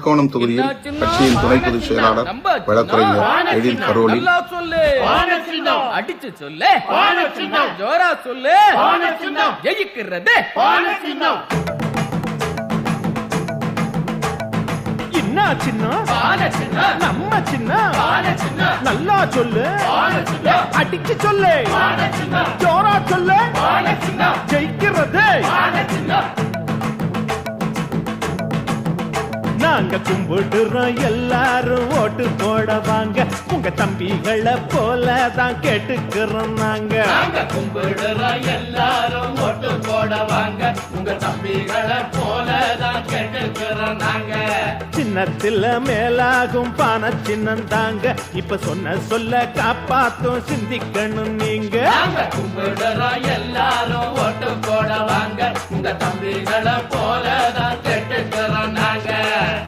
அரக்கோணம் தொகுதியில் கட்சியின் துணை பொதுச் செயலாளர் வழக்கறிஞர் எழில் கரோலி அடிச்சு சொல்லு, ஜோரா சொல்லு, ஜெயிக்கிறது நம்ம சின்ன நல்லா சொல்லு, அடிச்சு சொல்லு, ஜோரா சொல்லு, ஜெயிக்கிறது நாங்க கும்பிடுறோம் எல்லாரும் ஓட்டு போட வாங்க, உங்க தம்பிகளை போலதான் கேட்டுக்கிறோம் நாங்க கும்பிடுறோம் எல்லாரும் ஓட்டு போட வாங்க, உங்க தம்பிகளை போலதான் கேட்டுக்கிறோம் நாங்க சின்னத்துல மேலாகும் பான சின்னம் தாங்க, இப்ப சொன்ன சொல்ல காப்பாத்தும் சிந்திக்கணும் நீங்க கும்பிடுறோம் எல்லாரும் ஓட்டு போட வாங்க, உங்க தம்பிகளை போலதான் கேட்டுக்கிறோம் நாங்க